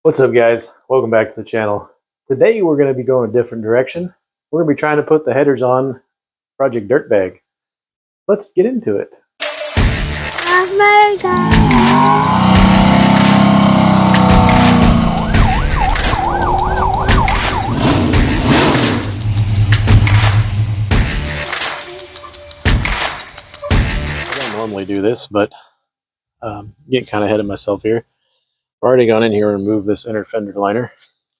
What's up, guys? Welcome back to the channel. Today we're going to be going a different direction. We're going to be trying to put the headers on Project Dirtbag. Let's get into it. Oh my God. I don't normally do this, but getting kind of ahead of myself here. I've already gone in here and removed this inner fender liner,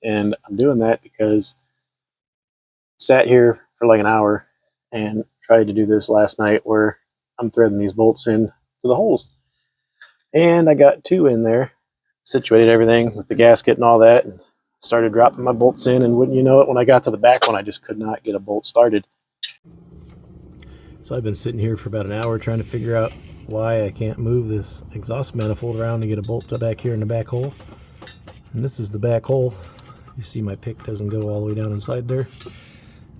and I'm doing that because I sat here for like an hour and tried to do this last night where I'm threading these bolts in to the holes. And I got two in there, situated everything with the gasket and all that, and started dropping my bolts in, and wouldn't you know it, when I got to the back one, I just could not get a bolt started. So I've been sitting here for about an hour trying to figure out why I can't move this exhaust manifold around to get a bolt back here in the back hole. And this is the back hole. You see my pick doesn't go all the way down inside there.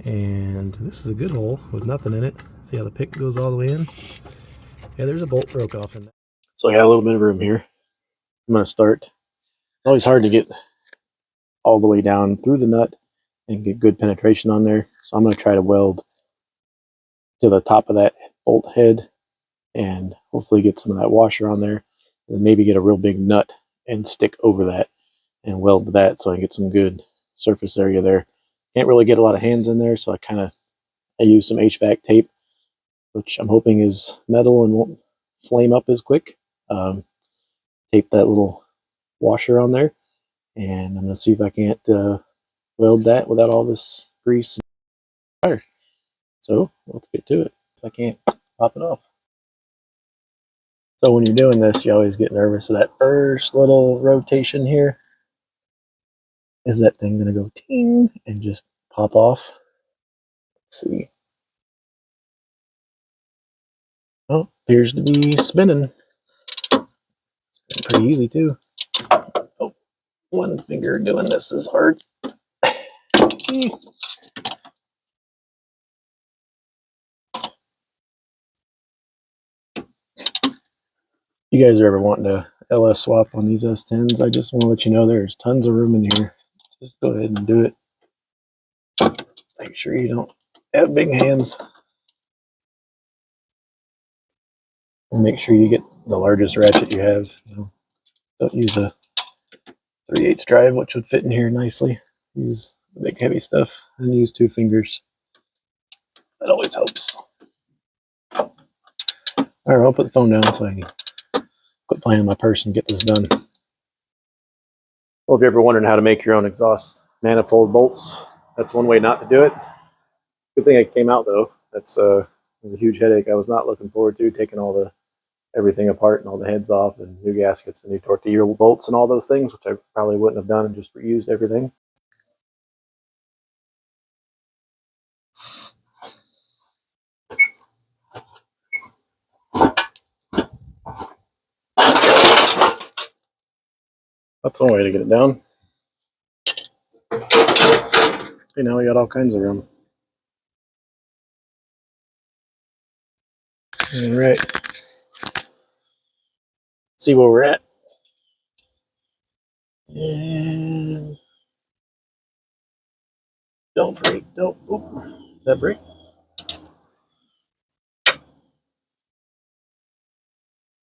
And this is a good hole with nothing in it. See how the pick goes all the way in? Yeah, there's a bolt broke off in there. So I got a little bit of room here. I'm going to start. It's always hard to get all the way down through the nut and get good penetration on there. So I'm going to try to weld to the top of that bolt head and hopefully get some of that washer on there, and then maybe get a real big nut and stick over that and weld to that so I can get some good surface area there. Can't really get a lot of hands in there, so I use some HVAC tape, which I'm hoping is metal and won't flame up as quick. Tape that little washer on there, and I'm going to see if I can't weld that without all this grease and fire. So let's get to it. If I can't pop it off. So when you're doing this, you always get nervous of that first little rotation here. Is that thing going to go ting and just pop off? Let's see. Oh, appears to be spinning. It's pretty easy too. Oh, one finger doing this is hard. You guys are ever wanting to LS swap on these S10s, I just want to let you know there's tons of room in here. Just go ahead and do it. Make sure you don't have big hands. And make sure you get the largest ratchet you have. Don't use a 3/8 drive, which would fit in here nicely. Use the big heavy stuff and use 2 fingers. That always helps. All right, I'll put the phone down so I can quit playing in my purse and get this done. Well, if you're ever wondering how to make your own exhaust manifold bolts, that's one way not to do it. Good thing it came out though. That's a huge headache. I was not looking forward to taking everything apart and all the heads off and new gaskets and new tortilla bolts and all those things, which I probably wouldn't have done and just reused everything. That's one way to get it down. Okay, now we got all kinds of room. All right. See where we're at. And don't break. Don't. Oop. Did that break?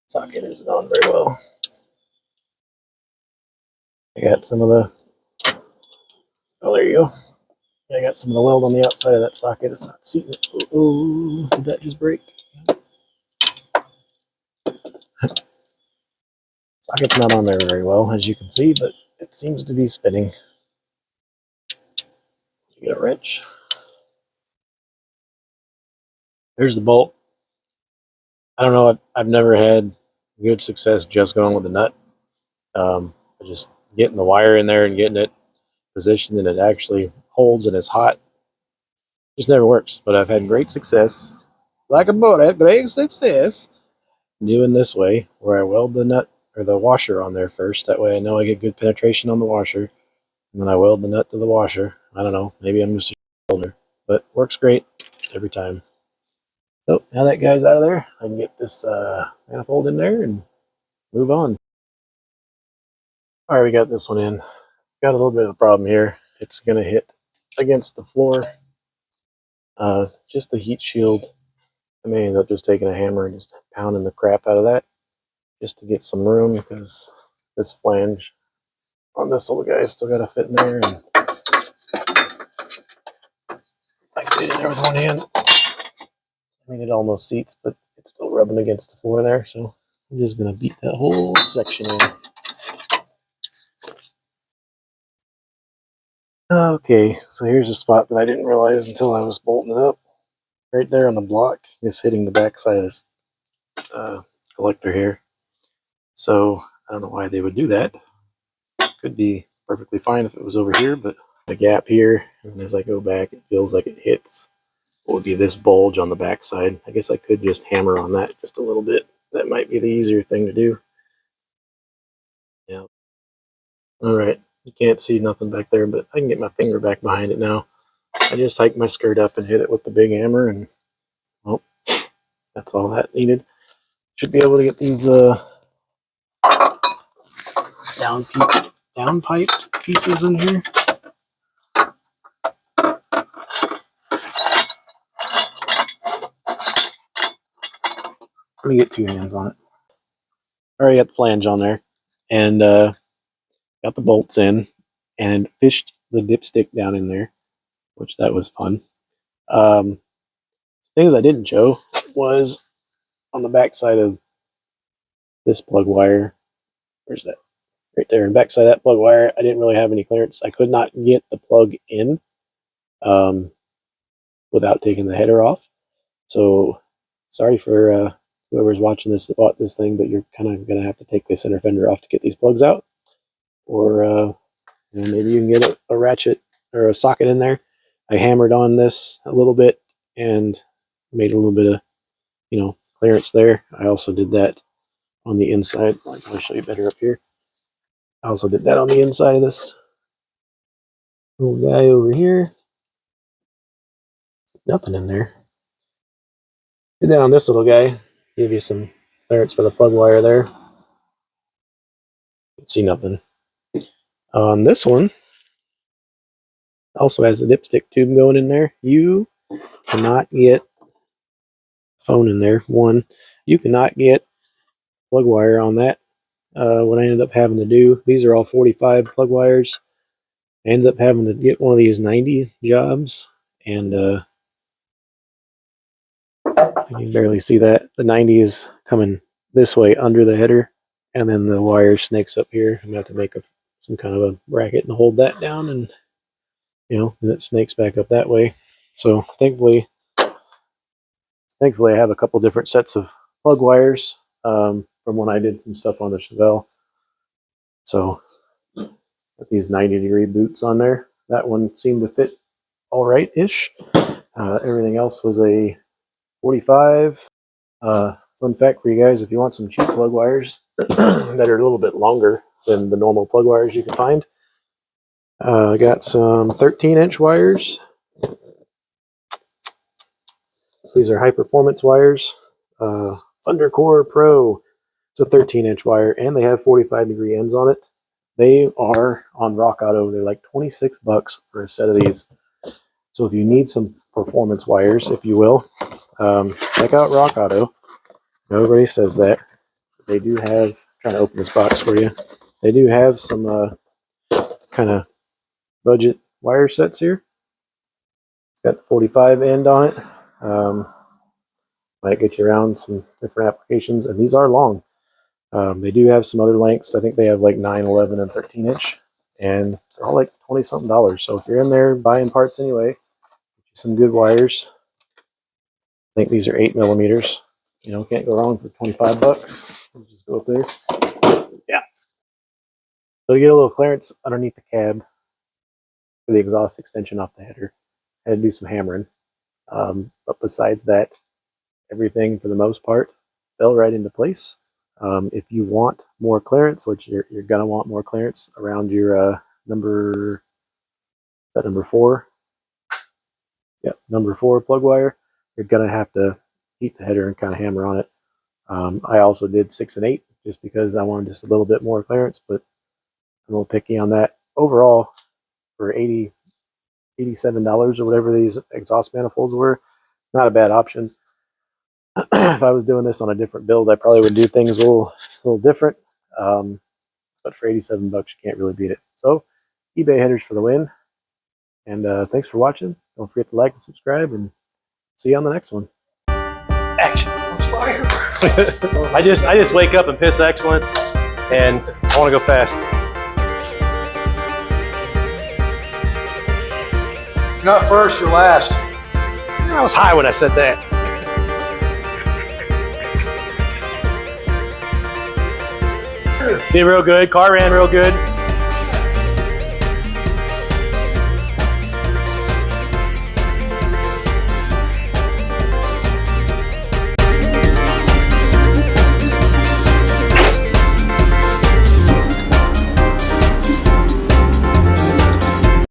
Socket isn't on very well. I got some of the. Oh, there you go. I got some of the weld on the outside of that socket. It's not seating it. Oh, did that just break? Socket's not on there very well, as you can see, but it seems to be spinning. You get a wrench. There's the bolt. I don't know. I've never had good success just going with the nut. Just getting the wire in there and getting it positioned and it actually holds and is hot. Just never works. But I've had great success, like a boat, great success doing this way, where I weld the nut or the washer on there first. That way I know I get good penetration on the washer, and then I weld the nut to the washer. I don't know. Maybe I'm just a welder, but works great every time. So now that guy's out of there, I can get this manifold in there and move on. All right, we got this one in. Got a little bit of a problem here. It's going to hit against the floor. Just the heat shield. I may end up just taking a hammer and just pounding the crap out of that just to get some room, because this flange on this little guy still got to fit in there, and I can get in there with one hand. I mean, it almost seats, but it's still rubbing against the floor there, so I'm just going to beat that whole section in. Okay, so here's a spot that I didn't realize until I was bolting it up. Right there on the block is hitting the backside of this collector here. So I don't know why they would do that. Could be perfectly fine if it was over here, but a gap here, and as I go back, it feels like it hits what would be this bulge on the backside. I guess I could just hammer on that just a little bit. That might be the easier thing to do. Yeah. All right. You can't see nothing back there, but I can get my finger back behind it now. I just hiked my skirt up and hit it with the big hammer, and well, that's all that needed. Should be able to get these down pipe pieces in here. Let me get two hands on it. Already got the flange on there, and got the bolts in, and fished the dipstick down in there, which that was fun. Things I didn't show was on the back side of this plug wire. Where's that? Right there. And back side of that plug wire, I didn't really have any clearance. I could not get the plug in without taking the header off. So sorry for whoever's watching this that bought this thing, but you're kind of going to have to take this inner fender off to get these plugs out. Or maybe you can get a ratchet or a socket in there. I hammered on this a little bit and made a little bit of, clearance there. I also did that on the inside. I'll show you better up here. I also did that on the inside of this little guy over here. Nothing in there. Did that on this little guy. Give you some clearance for the plug wire there. See nothing. On this one, also has the dipstick tube going in there. You cannot get phone in there. One, you cannot get plug wire on that. What I ended up having to do, these are all 45 plug wires. I ended up having to get one of these 90 jobs, and you can barely see that. The 90 is coming this way under the header, and then the wire snakes up here. I'm going to have to make some kind of a bracket and hold that down, and then it snakes back up that way. So thankfully I have a couple different sets of plug wires from when I did some stuff on the Chevelle. So with these 90-degree boots on there, that one seemed to fit all right-ish. Everything else was a 45. Fun fact for you guys, if you want some cheap plug wires that are a little bit longer than the normal plug wires you can find, I got some 13-inch wires. These are high performance wires. Thundercore Pro. It's a 13-inch wire, and they have 45-degree ends on it. They are on Rock Auto. They're like $26 for a set of these. So if you need some performance wires, if you will, check out Rock Auto. Nobody says that. They do have, trying to open this box for you, they do have some kind of budget wire sets here. It's got the 45 end on it. Might get you around some different applications, and these are long. They do have some other lengths. I think they have like 9, 11, and 13-inch, and they're all like $20-something. So if you're in there buying parts anyway, get you some good wires. I think these are 8 millimeters. Can't go wrong for $25. Just go up there. Yeah. So you get a little clearance underneath the cab for the exhaust extension off the header. I had to do some hammering. But besides that, everything for the most part fell right into place. If you want more clearance, which you're going to want more clearance around your number 4. Yep, number 4 plug wire, you're going to have to heat the header and kind of hammer on it. I also did 6 and 8 just because I wanted just a little bit more clearance, but I'm a little picky on that. Overall, for $87 or whatever these exhaust manifolds were, not a bad option. If I was doing this on a different build, I probably would do things a little different. But for 87 bucks, you can't really beat it. So, eBay headers for the win. And thanks for watching. Don't forget to like and subscribe, and see you on the next one. Action. Fire. I just wake up and piss excellence, and I want to go fast. You're not first, you're last. I was high when I said that. Did real good. Car ran real good.